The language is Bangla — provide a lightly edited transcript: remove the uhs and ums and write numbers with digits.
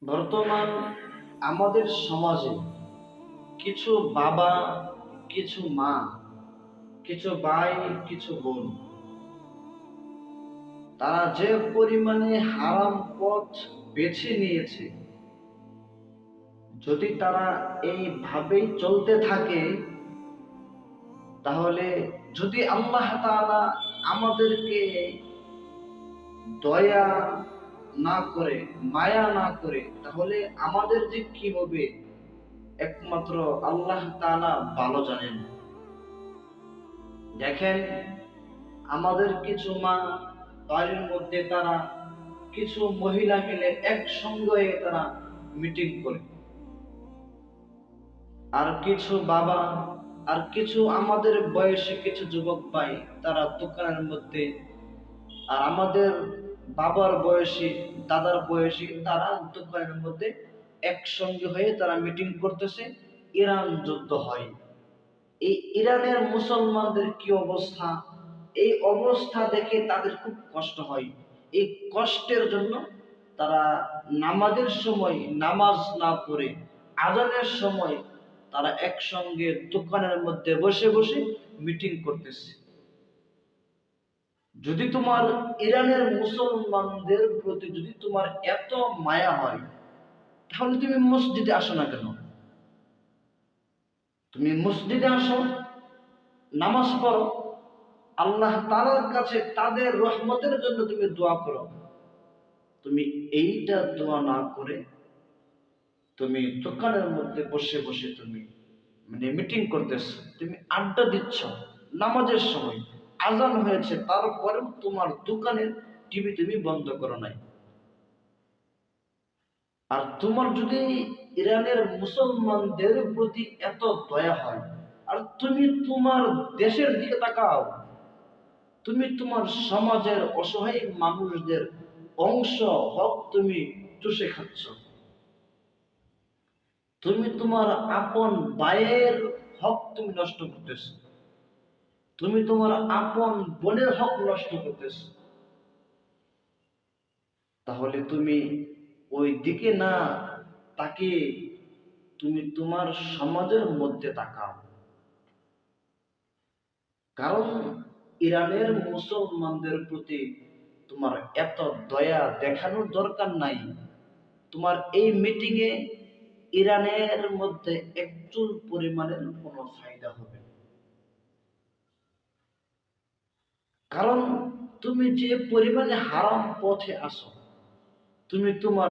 বর্তমান আমাদের সমাজে কিছু বাবা, কিছু মা, কিছু ভাই, কিছু বোন, তারা যে পরিমাণে হারাম পথ বেছে নিয়েছে, যদি তারা এইভাবেই চলতে থাকে, তাহলে যদি আল্লাহ তাআলা আমাদেরকে দয়া না করে, মায়া না করে, তাহলে আমাদের যে কি হবে একমাত্র আল্লাহ তাআলা ভালো জানেন। দেখেন, আমাদের কিছু মা বাড়ির মধ্যে তারা কিছু মহিলা মিলে একসঙ্গে হয়ে তারা মিটিং করে, আর কিছু বাবা আর কিছু আমাদের বয়সী কিছু যুবক ভাই তারা দোকানের মধ্যে, আর আমাদের বাবার বয়সী, দাদার বয়সী তারা দোকানের মধ্যে একসঙ্গে হয়ে তারা মিটিং করতেছে। ইরান যুদ্ধ হয়। এই ইরানের মুসলমানদের কি অবস্থা, এই অবস্থা দেখে তাদের খুব কষ্ট হয়। এই কষ্টের জন্য তারা নামাজের সময় নামাজ না পড়ে আজানের সময় তারা একসঙ্গে দোকানের মধ্যে বসে বসে মিটিং করতেছে। যদি তোমার ইরানের মুসলমানদের প্রতি যদি তোমার এত মায়া হয়, তাহলে তুমি মসজিদে আসো না কেন? তুমি মসজিদে আসো, নামাজ পড়ো, আল্লাহ তাআলার কাছে তাদের রহমতের জন্য তুমি দোয়া করো। তুমি এইটা দোয়া না করে তুমি দোকানের মধ্যে বসে বসে তুমি মিটিং করতেছো, তুমি আড্ডা দিচ্ছ। নামাজের সময় আজান হয়েছে, তারপরেও তোমার দোকানের টিভি তুমি বন্ধ করো নাই। আর তোমার যদি ইরানের মুসলমানদের প্রতি এত দয়া হয়, আর তুমি তোমার দেশের দিকে তাকাও, তুমি তোমার সমাজের অসহায় মানুষদের অংশ, হক তুমি চুষে খাচ্ছ। তুমি তোমার আপন ভাইয়ের হক তুমি নষ্ট করতেছ, তুমি তোমার আপন বোনের হক নষ্ট করতেছ। তাহলে তুমি ওই দিকে না তাকিয়ে তুমি তোমার সমাজের মধ্যে তাকাও। কারণ ইরানের মুসলমানদের প্রতি তোমার এত দয়া দেখানোর দরকার নাই। তোমার এই মিটিংয়ে ইরানের মধ্যে একচুল পরিমাণের কোনো ফায়দা হবে না। কারণ তুমি যে পরিমাণে হারাম পথে আসো, তুমি তোমার